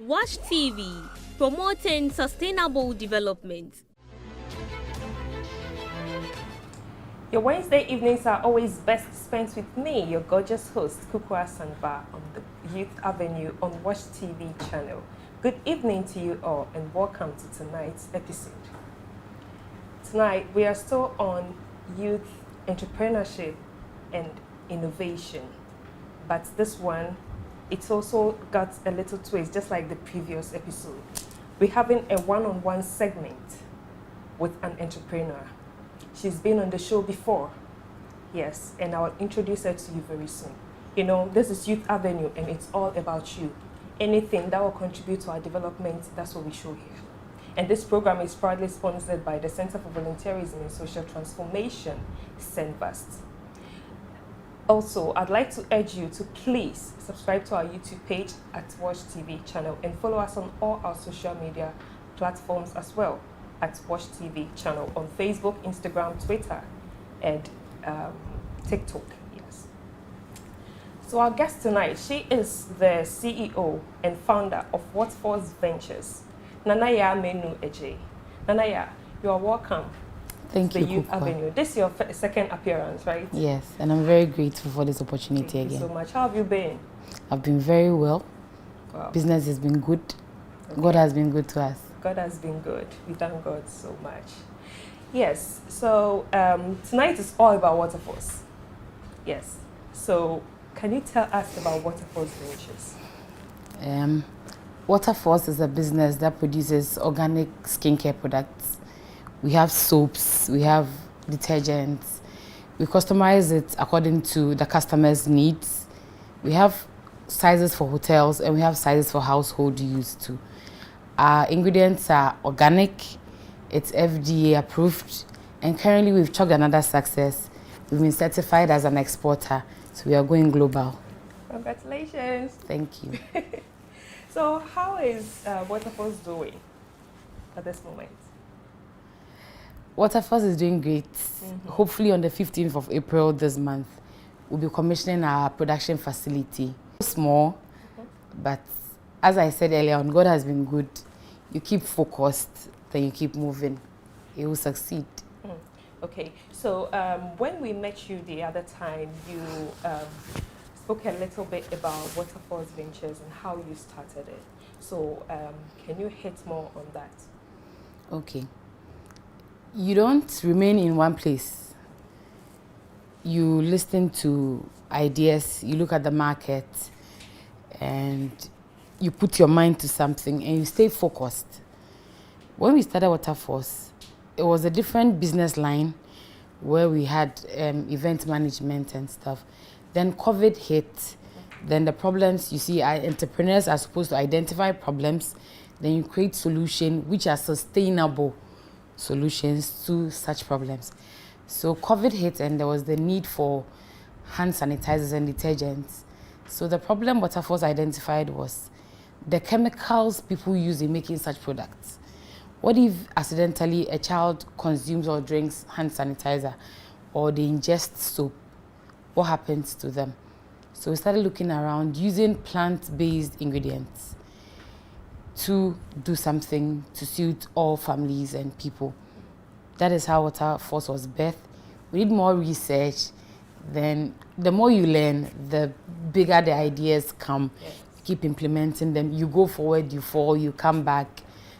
Watch TV, promoting sustainable development. Your Wednesday evenings are always best spent with me, your gorgeous host, Kukua Asaneba, on the Youth Avenue on Watch TV channel. Good evening to you all and welcome to tonight's episode. Tonight, we are still on youth entrepreneurship and innovation. But this one, it's also got a little twist, just like the previous episode. We're having a one-on-one segment with an entrepreneur. She's been on the show before, yes, and I'll introduce her to you very soon. You know, this is Youth Avenue and it's all about you. Anything that will contribute to our development, that's what we show here. And this program is proudly sponsored by the Center for Volunteerism and Social Transformation, CENVAST. Also, I'd like to urge you to please subscribe to our YouTube page at Watch TV channel and follow us on all our social media platforms as well at Watch TV channel on Facebook, Instagram, Twitter, and TikTok. Yes. So our guest tonight, she is the CEO and founder of Waterfalls Ventures, Yaa Manu Adjei. Yaa, you are welcome. Thank you, the Youth Kukua. Avenue. This is your second appearance, right? Yes, and I'm very grateful for this opportunity Thank again. you so much. How have you been? I've been very well. Wow. Business has been good. Okay. God has been good to us. God has been good. We thank God so much. Yes, so tonight is all about Waterfalls. Yes, so can you tell us about Waterfalls Ventures? Waterfalls is a business that produces organic skincare products. We have soaps, we have detergents. We customize it according to the customer's needs. We have sizes for hotels and we have sizes for household use too. Our ingredients are organic, it's FDA approved, and currently we've chugged another success. We've been certified as an exporter, so we are going global. Congratulations. Thank you. So how is Waterfalls doing at this moment? Waterfalls is doing great. Hopefully on the 15th of April this month, we'll be commissioning our production facility. Small, but as I said earlier on, God has been good. You keep focused, then you keep moving. It will succeed. Okay, so when we met you the other time, you spoke a little bit about Waterfalls Ventures and how you started it. So can you hit more on that? Okay. You don't remain in one place. You listen to ideas, you look at the market, and you put your mind to something and you stay focused. When we started Waterfalls, it was a different business line where we had event management and stuff. Then COVID hit. Then the problems, you see, entrepreneurs are supposed to identify problems. Then you create solutions which are sustainable solutions to such problems. So COVID hit and there was the need for hand sanitizers and detergents. So the problem Waterfalls identified was the chemicals people use in making such products. What if accidentally a child consumes or drinks hand sanitizer or they ingest soap? What happens to them? So we started looking around using plant-based ingredients to do something to suit all families and people. That is how Waterfalls was birthed. We did more research. Then the more you learn, the bigger the ideas come. Yes. You keep implementing them. You go forward, you fall, you come back.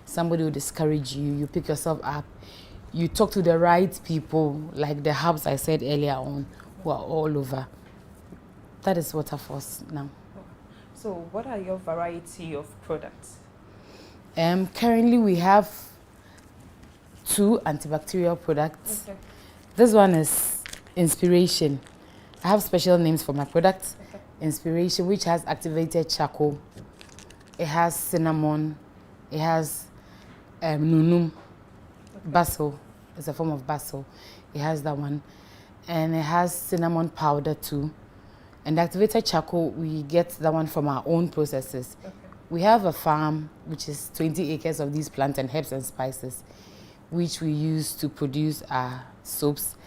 Somebody will discourage you. You pick yourself up. You talk to the right people, like the hubs I said earlier on, who are all over. That is Waterfalls now. So what are your variety of products? Currently, we have 2 antibacterial products. Okay. This one is Inspiration. I have special names for my products. Okay. Inspiration, which has activated charcoal. It has cinnamon. It has nunum. Okay. Basil. It's a form of basil. It has that one. And it has cinnamon powder too. And the activated charcoal, we get that one from our own processes. Okay. We have a farm, which is 20 acres of these plants and herbs and spices, which we use to produce our soaps.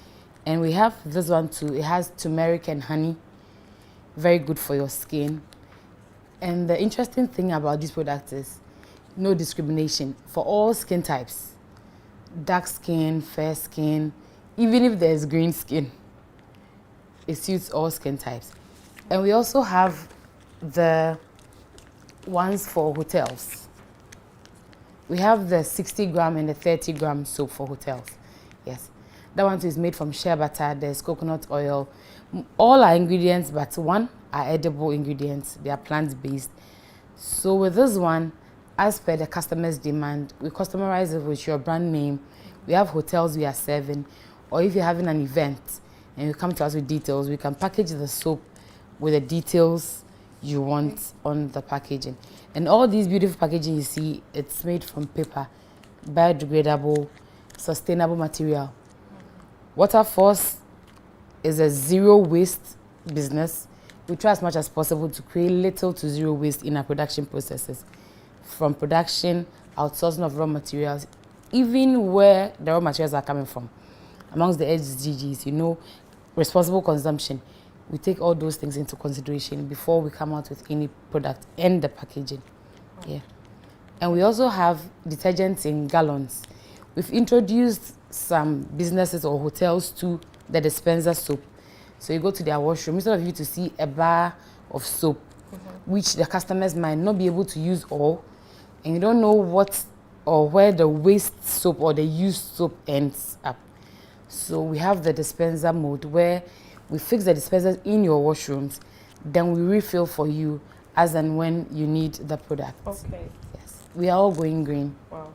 And we have this one too. It has turmeric and honey, very good for your skin. And the interesting thing about this product is no discrimination for all skin types. Dark skin, fair skin, even if there's green skin, it suits all skin types. And we also have the ones for hotels. We have the 60 gram and the 30 gram soap for hotels. Yes. That one is made from shea butter, there's coconut oil. All our ingredients but one are edible ingredients. They are plant-based. So with this one, as per the customer's demand, we customize it with your brand name. We have hotels we are serving, or if you're having an event and you come to us with details, we can package the soap with the details you want on the packaging. And all these beautiful packaging you see, it's made from paper, biodegradable, sustainable material. Waterfalls is a zero waste business. We try as much as possible to create little to zero waste in our production processes. From production, outsourcing of raw materials, even where the raw materials are coming from. Amongst the SDGs, you know, responsible consumption. We take all those things into consideration before we come out with any product and the packaging. Yeah. And we also have detergents in gallons. We've introduced some businesses or hotels to the dispenser soap. So you go to their washroom, instead of you to see a bar of soap, which the customers might not be able to use all, and you don't know what or where the waste soap or the used soap ends up. So we have the dispenser mode where we fix the dispensers in your washrooms, then we refill for you as and when you need the product. Okay. Yes. We are all going green. Wow.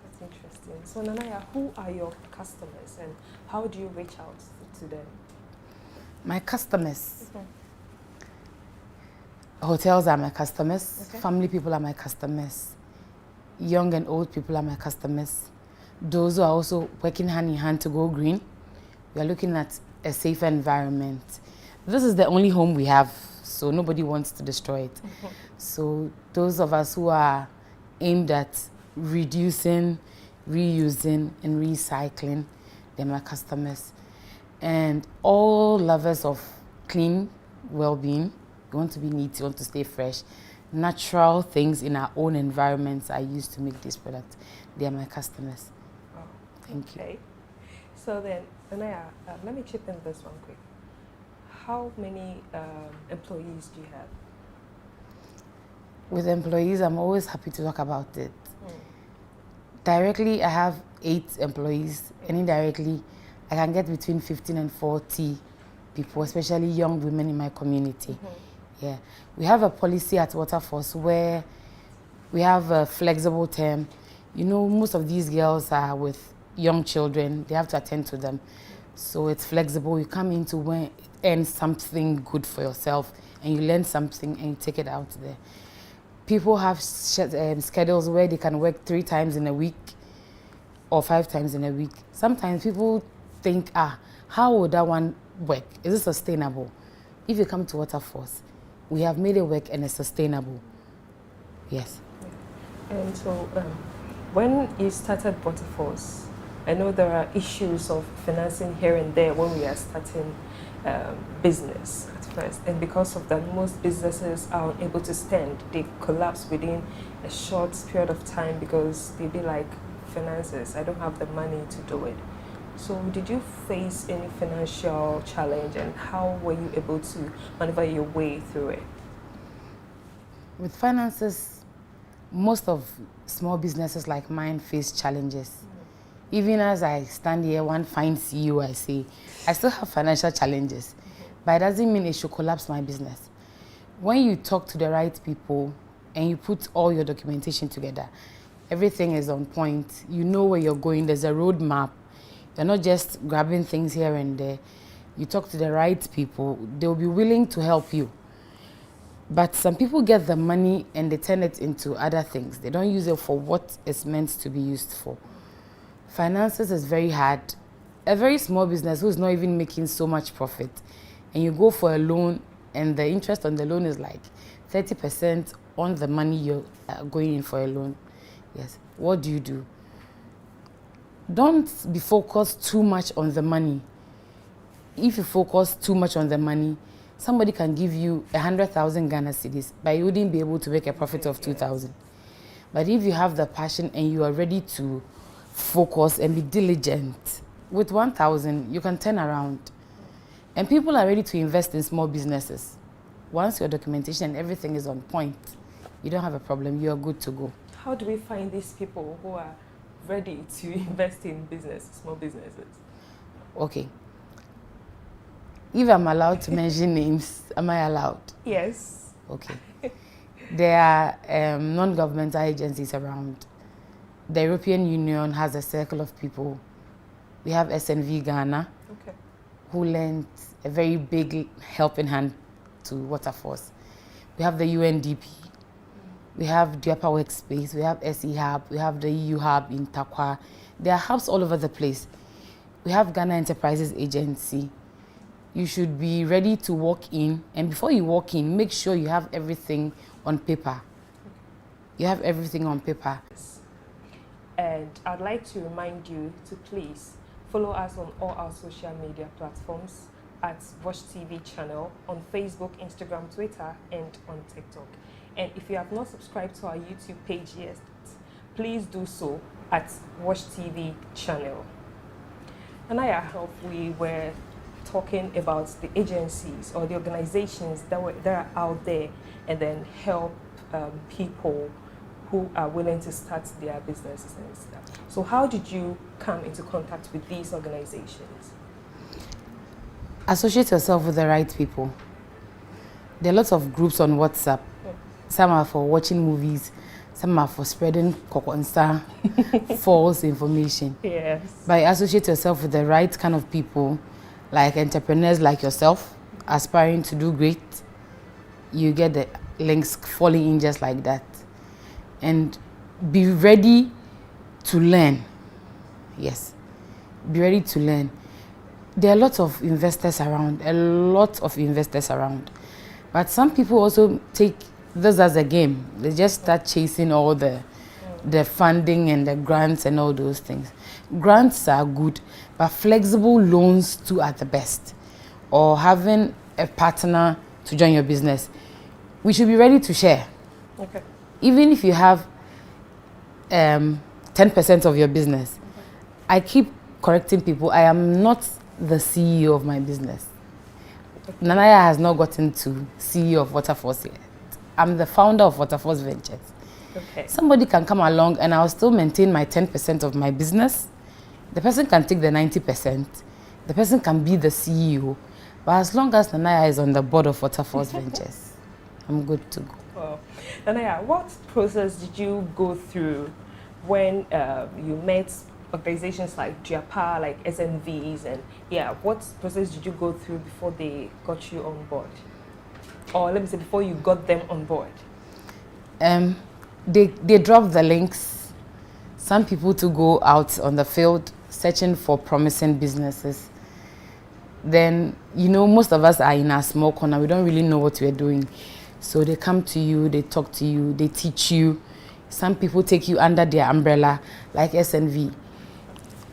That's interesting. So Nanaya, who are your customers and how do you reach out to them? My customers. Hotels are my customers. Okay. Family people are my customers. Young and old people are my customers. Those who are also working hand in hand to go green. We are looking at a safer environment. This is the only home we have, so nobody wants to destroy it. So those of us who are aimed at reducing, reusing, and recycling, they're my customers. And all lovers of clean well-being, you want to be neat, you want to stay fresh, natural things in our own environments are used to make this product. They are my customers. Oh, Thank you. okay. So then, Anaya, let me chip in this one quick. How many employees do you have? With employees, I'm always happy to talk about it. Directly, I have 8 employees, and indirectly, I can get between 15 and 40 people, especially young women in my community. Yeah, we have a policy at Waterfalls where we have a flexible term. You know, most of these girls are with young children. They have to attend to them. So it's flexible. You come in to earn something good for yourself, and you learn something and you take it out there. People have schedules where they can work 3 times in a week or 5 times in a week. Sometimes people think, how would that one work? Is it sustainable? If you come to Waterfalls, we have made it work and it's sustainable. Yes. And so when you started Waterfalls, I know there are issues of financing here and there when we are starting business at first. And because of that, most businesses are unable to stand. They collapse within a short period of time because they be like, finances, I don't have the money to do it. So did you face any financial challenge and how were you able to maneuver your way through it? With finances, most of small businesses like mine face challenges. Even as I stand here, one fine CEO, I say, I still have financial challenges, but it doesn't mean it should collapse my business. When you talk to the right people and you put all your documentation together, everything is on point. You know where you're going. There's a roadmap. You're not just grabbing things here and there. You talk to the right people. They'll be willing to help you. But some people get the money and they turn it into other things. They don't use it for what it's meant to be used for. Finances is very hard. A very small business who's not even making so much profit, and you go for a loan and the interest on the loan is like 30% on the money you're going in for a loan. Yes. What do? Don't be focused too much on the money. If you focus too much on the money, Somebody can give you 100,000 Ghana cedis, but you wouldn't be able to make a profit of 2,000. But if you have the passion and you are ready to focus and be diligent, with 1,000, you can turn around. And people are ready to invest in small businesses. Once your documentation and everything is on point, you don't have a problem, you are good to go. How do we find these people who are ready to invest in small businesses? Okay. If I'm allowed to mention names, am I allowed? Yes. Okay. There are non-governmental agencies around. The European Union has a circle of people. We have SNV Ghana, who lent a very big helping hand to Waterfalls. We have the UNDP. We have Duapa Workspace. We have SE Hub. We have the EU Hub in Takwa. There are hubs all over the place. We have Ghana Enterprises Agency. You should be ready to walk in, and before you walk in, make sure you have everything on paper. You have everything on paper. And I'd like to remind you to please follow us on all our social media platforms at Watch TV channel on Facebook, Instagram, Twitter, and on TikTok. And if you have not subscribed to our YouTube page yet, please do so at Watch TV channel. And I hope we were talking about the agencies or the organizations that are out there and then help people who are willing to start their businesses and stuff. So how did you come into contact with these organizations? Associate yourself with the right people. There are lots of groups on WhatsApp. Some are for watching movies, some are for spreading false information. Yes. But associate yourself with the right kind of people, like entrepreneurs like yourself, aspiring to do great. You get the links falling in just like that. And be ready to learn. Yes, be ready to learn. There are lots of investors around, But some people also take this as a game. They just start chasing all the funding and the grants and all those things. Grants are good, but flexible loans too are the best. Or having a partner to join your business. We should be ready to share. Okay. Even if you have 10% of your business, I keep correcting people. I am not the CEO of my business. Nanaya has not gotten to CEO of Waterfalls yet. I'm the founder of Waterfalls Ventures. Okay. Somebody can come along and I'll still maintain my 10% of my business. The person can take the 90%. The person can be the CEO. But as long as Nanaya is on the board of Waterfalls Ventures, I'm good to go. Well, Nanaya, what process did you go through when you met organizations like Duapa, like SNVs, and what process did you go through before they got you on board? Or let me say, before you got them on board? They dropped the links. Some people to go out on the field searching for promising businesses. Then, most of us are in a small corner. We don't really know what we're doing. So they come to you, they talk to you, they teach you. Some people take you under their umbrella, like SNV.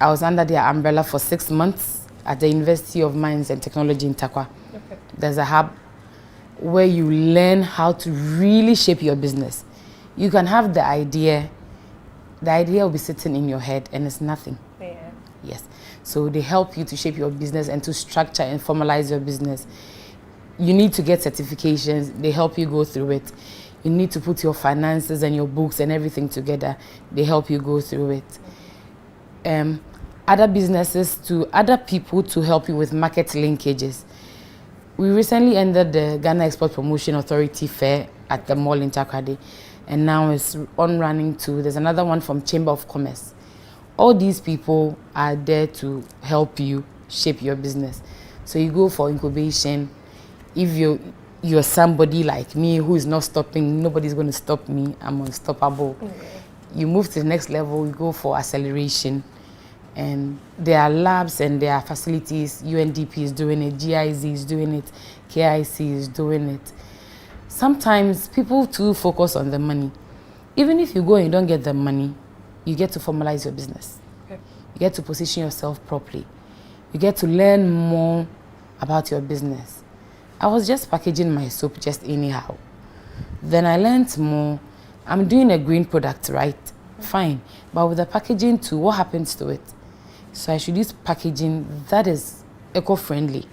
I was under their umbrella for 6 months at the University of Mines and Technology in Takwa. Okay. There's a hub where you learn how to really shape your business. You can have the idea will be sitting in your head and it's nothing. Yeah. Yes. So they help you to shape your business and to structure and formalize your business. You need to get certifications. They help you go through it. You need to put your finances and your books and everything together. They help you go through it. Other businesses to other people to help you with market linkages. We recently ended the Ghana Export Promotion Authority Fair at the mall in Takrady, and now it's on running too. There's another one from Chamber of Commerce. All these people are there to help you shape your business. So you go for incubation. If you're somebody like me who is not stopping, nobody's going to stop me. I'm unstoppable. Mm-hmm. You move to the next level, you go for acceleration. And there are labs and there are facilities. UNDP is doing it, GIZ is doing it, KIC is doing it. Sometimes people too focus on the money. Even if you go and you don't get the money, you get to formalize your business. Okay. You get to position yourself properly. You get to learn more about your business. I was just packaging my soap just anyhow. Then I learned more. I'm doing a green product, right? Fine. But with the packaging too, what happens to it? So I should use packaging that is eco-friendly.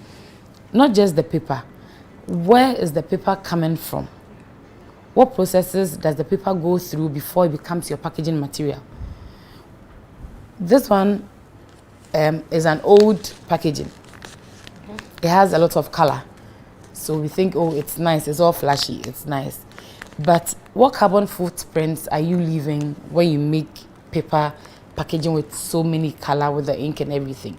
Not just the paper. Where is the paper coming from? What processes does the paper go through before it becomes your packaging material? This one is an old packaging. It has a lot of color. So we think, oh, it's nice, it's all flashy, it's nice. But what carbon footprints are you leaving when you make paper packaging with so many color, with the ink and everything?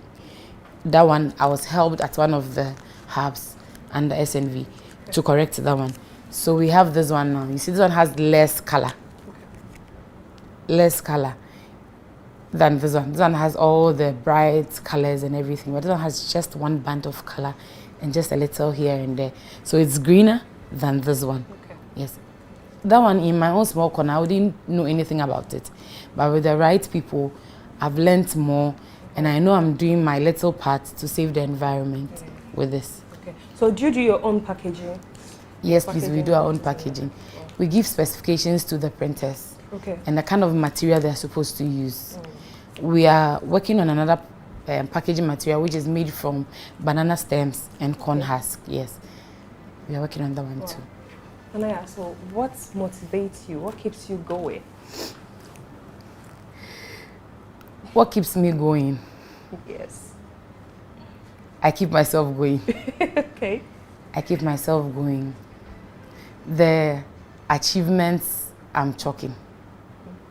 That one, I was helped at one of the hubs under SNV to correct that one. So we have this one now. You see, this one has less color. Less color than this one. This one has all the bright colors and everything, but this one has just one band of color and just a little here and there. So it's greener than this one. Okay. Yes. That one, in my own small corner, I didn't know anything about it. But with the right people, I've learned more, and I know I'm doing my little part to save the environment with this. Okay. So do you do your own packaging? Yes, please, we do our own packaging. We give specifications to the printers. Okay. And the kind of material they're supposed to use. We are working on another packaging material which is made from banana stems and corn husk. Yes, we are working on that one too. And I ask, so what motivates you? What keeps you going? What keeps me going? Yes. I keep myself going. Okay. I keep myself going. The achievements I'm chalking.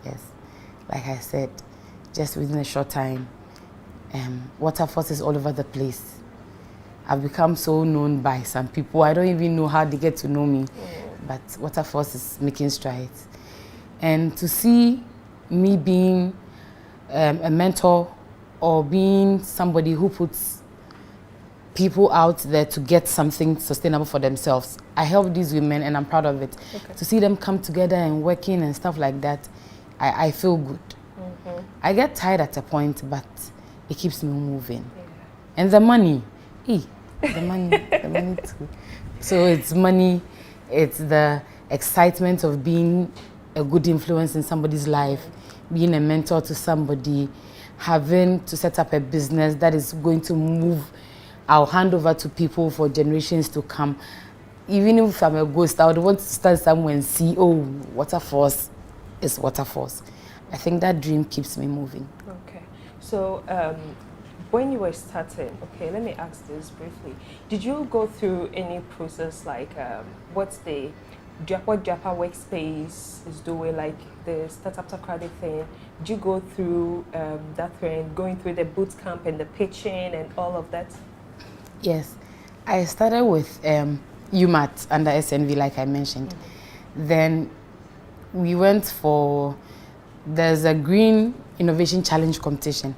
Yes, like I said, just within a short time, Waterfalls is all over the place. I've become so known by some people. I don't even know how they get to know me, but Waterfalls is making strides. And to see me being a mentor or being somebody who puts people out there to get something sustainable for themselves. I help these women and I'm proud of it. Okay. To see them come together and working and stuff like that, I feel good. I get tired at a point, but it keeps me moving. Yeah. And the money, the money too. So it's money, it's the excitement of being a good influence in somebody's life, being a mentor to somebody, having to set up a business that is going to move, I'll hand over to people for generations to come. Even if I'm a ghost, I would want to stand somewhere and see, oh, Waterfalls is Waterfalls. I think that dream keeps me moving. Okay. So when you were starting, okay, let me ask this briefly. Did you go through any process like what Japa Workspace is doing, like the Startup Credit thing? Did you go through that thing, going through the boot camp and the pitching and all of that? Yes. I started with UMAT under SNV, like I mentioned. Then we went for, there's a Green Innovation Challenge competition.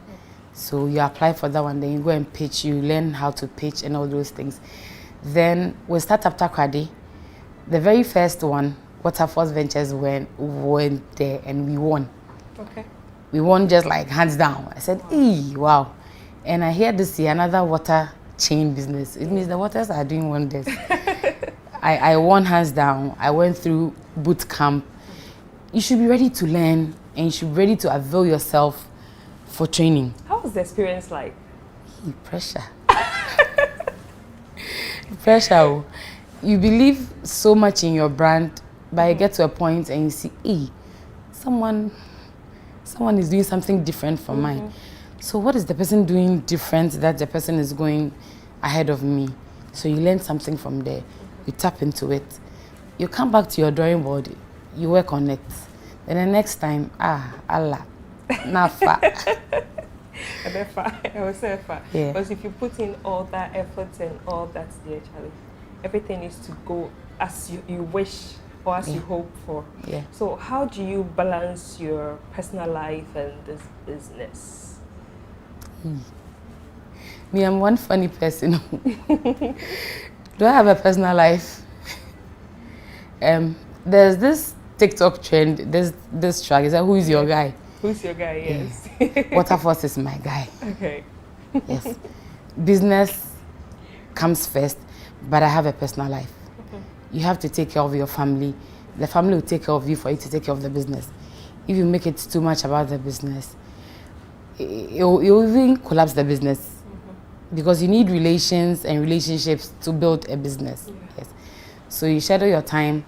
So you apply for that one, then you go and pitch, you learn how to pitch and all those things. Then we start after Kradi. The very first one, Waterfalls Ventures went there and we won. Okay. We won just like hands down. I said, ee, wow. And I hear this year, another water chain business. It means the waters are doing wonders. I won hands down. I went through boot camp. You should be ready to learn and you should be ready to avail yourself for training. How was the experience like? Pressure. Pressure. You believe so much in your brand, but you get to a point and you see, someone is doing something different from mine. So what is the person doing different that the person is going ahead of me? So you learn something from there. You tap into it. You come back to your drawing board. You work on it. Then the next time, Allah, nafa. I will say far. Yeah. Because if you put in all that effort and all that there, Charlie, everything needs to go as you wish or as you hope for. Yeah. So how do you balance your personal life and this business? Me, I'm one funny person. Do I have a personal life? There's this TikTok trend, this track, is that who is your guy? Who's your guy, yes. Waterfalls is my guy. Okay. Yes. Business comes first, but I have a personal life. You have to take care of your family. The family will take care of you for you to take care of the business. If you make it too much about the business, you'll even collapse the business. Because you need relations and relationships to build a business. Yes. So you schedule your time.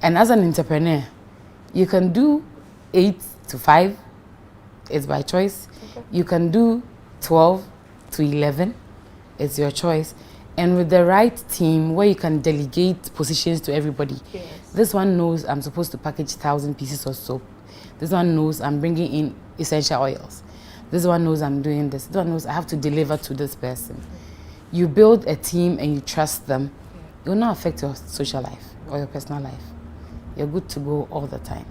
And as an entrepreneur, you can do 8 to 5. It's by choice. You can do 12 to 11. It's your choice. And with the right team where you can delegate positions to everybody. Yes. This one knows I'm supposed to package 1,000 pieces of soap. This one knows I'm bringing in essential oils. This one knows I'm doing this. This one knows I have to deliver to this person. You build a team and you trust them. It will not affect your social life or your personal life. You're good to go all the time.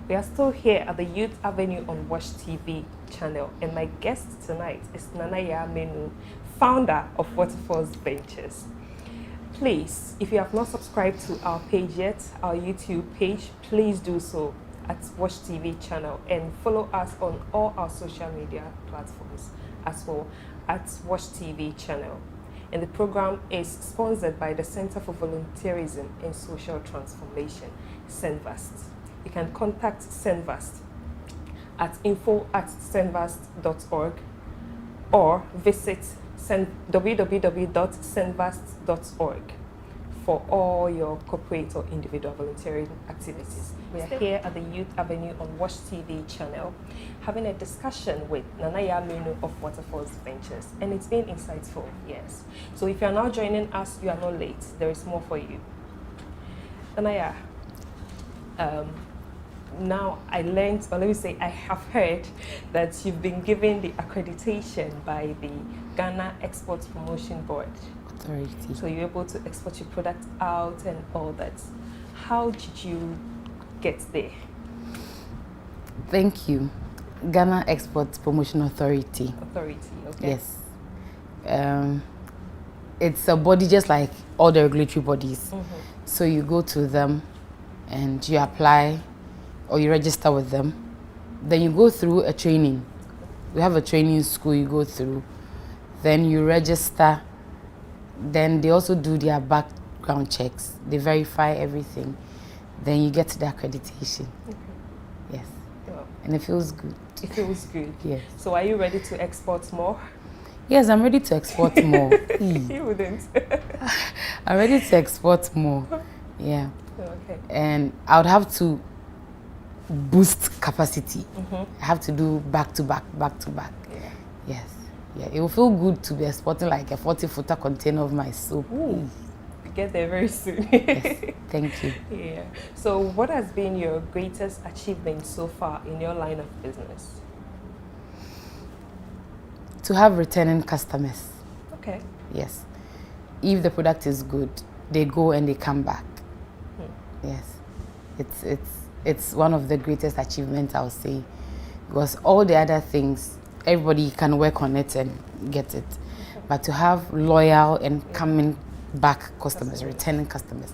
We are still here at the Youth Avenue on Watch TV channel, and my guest tonight is Nana Yaa Manu, founder of Waterfalls Ventures. Please, if you have not subscribed to our page yet, our YouTube page, please do so at Watch TV channel, and follow us on all our social media platforms as well at Watch TV channel. And the program is sponsored by the Center for Volunteerism and Social Transformation, CENVAST. You can contact CENVAST at info@cenvast.org or visit www.cenvast.org for all your corporate or individual volunteering activities. We are here at the Youth Avenue on Watch TV channel having a discussion with Nana Yaa Manu of Waterfalls Ventures, and it's been insightful, yes. So if you are now joining us, you are not late. There is more for you. Nana Yaa, now I learned, or let me say I have heard that you've been given the accreditation by the Ghana Export Promotion Board. Authority. So you're able to export your product out and all that. How did you get there? Thank you. Ghana Export Promotion Authority. Authority, okay. Yes. It's a body just like all the regulatory bodies. So you go to them and you apply or you register with them. Then you go through a training. We have a training school you go through. Then you register. Then they also do their background checks. They verify everything. Then you get the accreditation. Yes. Well, and it feels good. it feels good. Yes. So are you ready to export more? Yes, I'm ready to export more. You wouldn't. I'm ready to export more. Yeah. Okay. And I would have to boost capacity. I have to do back to back. Yeah. Yes. Yeah, it will feel good to be exporting like a 40-footer container of my soap. Ooh. We get there very soon. Yes. Thank you. Yeah. So what has been your greatest achievement so far in your line of business? To have returning customers. Okay. Yes. If the product is good, they go and they come back. Yes. It's one of the greatest achievements, I would say. Because all the other things, everybody can work on it and get it. But to have loyal and coming back customers, returning customers,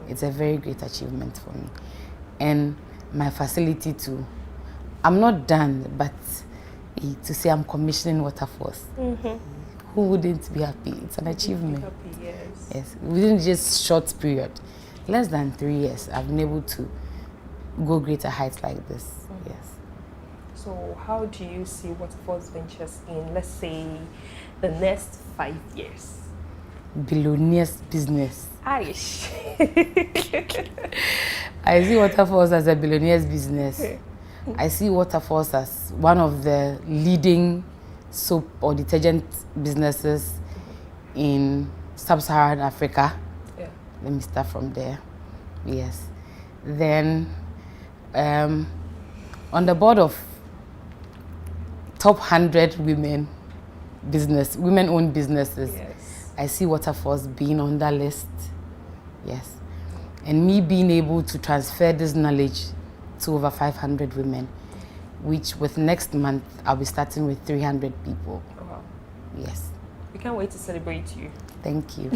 it's a very great achievement for me. And my facility too. I'm not done, but to say I'm commissioning Waterfalls, who wouldn't be happy? It's an achievement. Happy, yes. Yes, within just short period, less than 3 years, I've been able to go greater heights like this. Yes. So how do you see Waterfalls Ventures in, let's say, the next 5 years? Billionaire's business. Aish. I see Waterfalls as a billionaire's business. I see Waterfalls as one of the leading soap or detergent businesses in sub-Saharan Africa. Yeah. Let me start from there. Yes. Then on the board of top 100 women-owned businesses, Yes. I see Waterfalls being on that list. Yes. And me being able to transfer this knowledge to over 500 women, which with next month, I'll be starting with 300 people. Oh, wow. Yes. We can't wait to celebrate you. Thank you.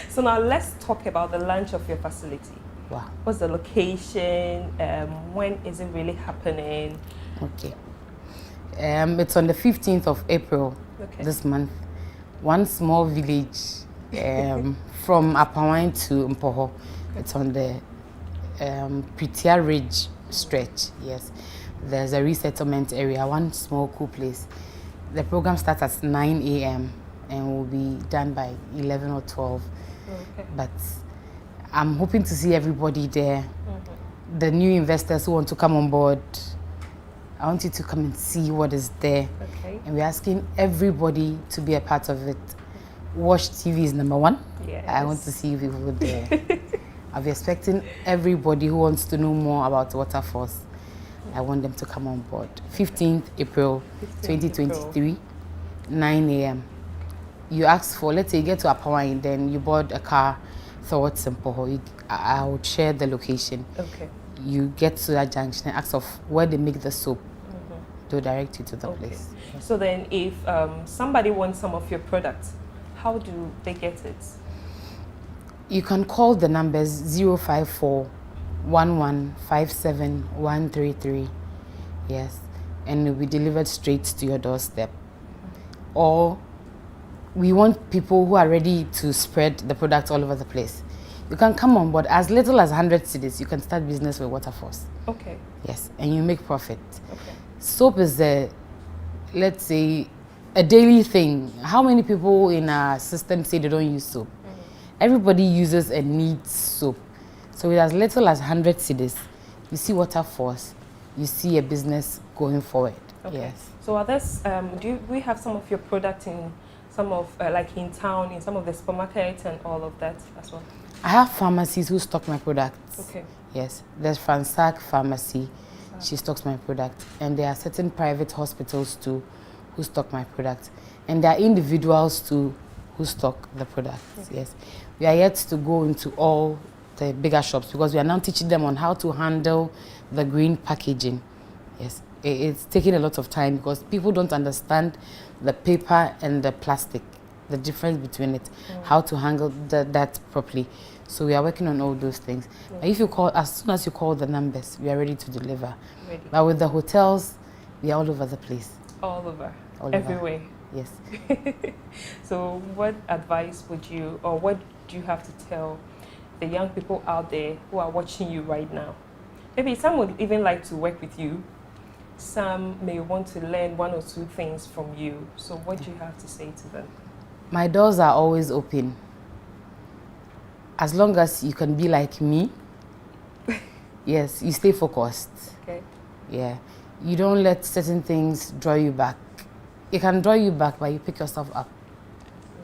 So now let's talk about the launch of your facility. Wow. What's the location? When is it really happening? Okay. It's on the 15th of April Okay. this month. one small village from Apawine to Mpoho. It's on the Pritia Ridge stretch, yes. There's a resettlement area, one small cool place. The program starts at 9 a.m. and will be done by 11 or 12. Okay. But I'm hoping to see everybody there. The new investors who want to come on board, I want you to come and see what is there. Okay. And we're asking everybody to be a part of it. Watch TV is number one. Yes. I want to see people there. I'll be expecting everybody who wants to know more about Waterfalls. I want them to come on board. 15th April 2023, 9 a.m. You ask for, let's say you get to Apawine, then you board a car towards Mpoho. I would share the location. Okay. You get to that junction and ask of where they make the soap. They'll direct you to the place. So then if somebody wants some of your products, how do they get it? You can call the numbers 054 1157 133. Yes. And it will be delivered straight to your doorstep. Or we want people who are ready to spread the product all over the place. You can come on board as little as 100 cedis. You can start business with Waterfalls. Okay. Yes, and you make profit. Okay. Soap is let's say, a daily thing. How many people in our system say they don't use soap? Everybody uses and needs soap. So with as little as 100 cedis, you see Waterfalls, you see a business going forward. Okay. Yes. So are there, we have some of your products in some of, like in town, in some of the supermarkets and all of that as well? I have pharmacies who stock my products. Okay. Yes, there's Fransac Pharmacy. She stocks my product. And there are certain private hospitals too who stock my product. And there are individuals too who stock the products. Okay. Yes. We are yet to go into all the bigger shops because we are now teaching them on how to handle the green packaging. Yes. It's taking a lot of time because people don't understand the paper and the plastic, the difference between it, how to handle that properly. So we are working on all those things. But if you call, as soon as you call the numbers, we are ready to deliver. Ready. But with the hotels, we are all over the place. All over. All everywhere. Yes. So what advice would you, or what do you have to tell the young people out there who are watching you right now? Maybe some would even like to work with you. Some may want to learn one or two things from you. So what do you have to say to them? My doors are always open. As long as you can be like me, yes, you stay focused. Okay. Yeah. You don't let certain things draw you back. It can draw you back, but you pick yourself up.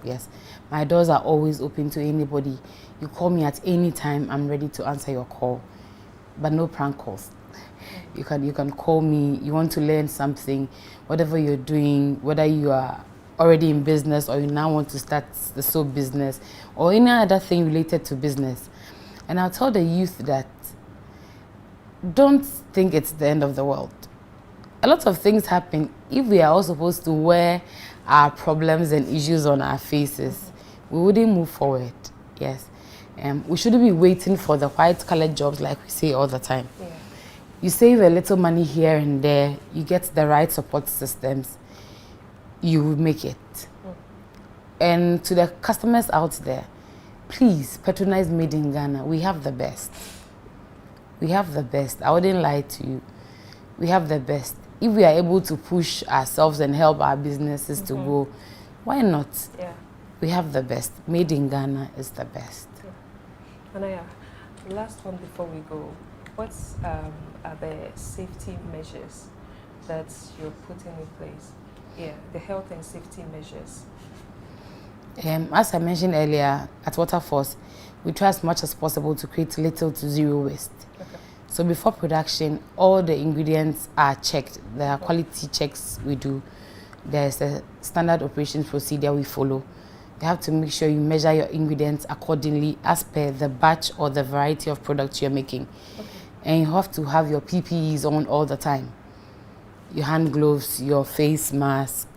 Yes. My doors are always open to anybody. You call me at any time, I'm ready to answer your call. But no prank calls. You can call me, you want to learn something, whatever you're doing, whether you are already in business or you now want to start the soap business or any other thing related to business. And I'll tell the youth that don't think it's the end of the world. A lot of things happen. If we are all supposed to wear our problems and issues on our faces, we wouldn't move forward. Yes. We shouldn't be waiting for the white-collar jobs like we say all the time. Yeah. You save a little money here and there, you get the right support systems, you will make it. And to the customers out there, please patronize Made in Ghana. We have the best. We have the best. I wouldn't lie to you. We have the best. If we are able to push ourselves and help our businesses to go, why not? Yeah. We have the best. Made in Ghana is the best. Yeah. Anaya, last one before we go. What are the safety measures that you're putting in place? Yeah, the health and safety measures. As I mentioned earlier, at Waterfalls, we try as much as possible to create little to zero waste. Okay. So before production, all the ingredients are checked. There are quality checks we do. There's a standard operations procedure we follow. You have to make sure you measure your ingredients accordingly as per the batch or the variety of products you're making. Okay. And you have to have your PPEs on all the time. Your hand gloves, your face mask,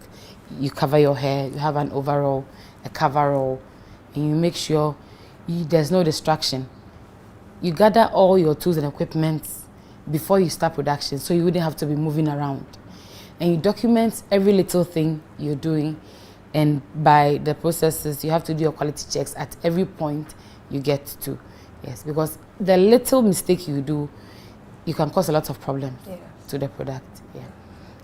you cover your hair, you have an overall, a coverall, and you make sure there's no distraction. You gather all your tools and equipment before you start production so you wouldn't have to be moving around. And you document every little thing you're doing And by the processes, you have to do your quality checks at every point you get to. Yes, because the little mistake you do, you can cause a lot of problems to the product. Yeah.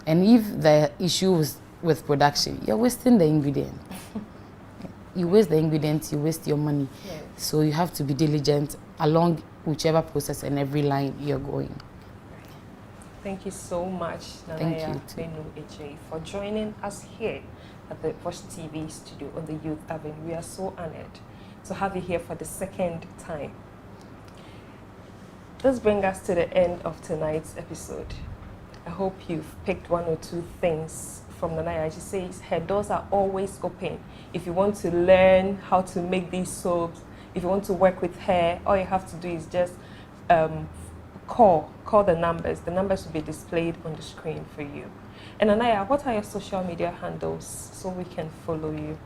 And if the issue is with production, you're wasting the ingredient. You waste the ingredients, you waste your money. Yes. So you have to be diligent along whichever process and every line you're going. Thank you so much, Thank Yaa you too. Manu Adjei, for joining us here at the Watch TV studio on the Youth Avenue. We are so honored to have you here for the second time. This brings us to the end of tonight's episode. I hope you've picked one or two things from Yaa. She says her doors are always open. If you want to learn how to make these soaps, if you want to work with her, all you have to do is just call the numbers. The numbers will be displayed on the screen for you. And Yaa, what are your social media handles so we can follow you?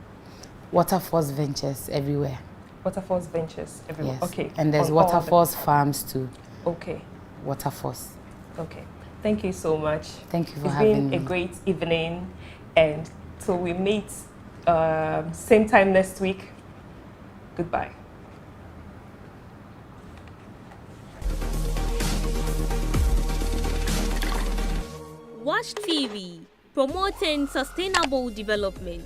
Waterfalls Ventures everywhere. Waterfalls Ventures everywhere. Yes. Okay. And there's On all Waterfalls Farms too. Okay. Waterfalls. Okay. Thank you so much. Thank you for It's having been me. a great evening, and so we meet same time next week. Goodbye. Watch TV, promoting sustainable development.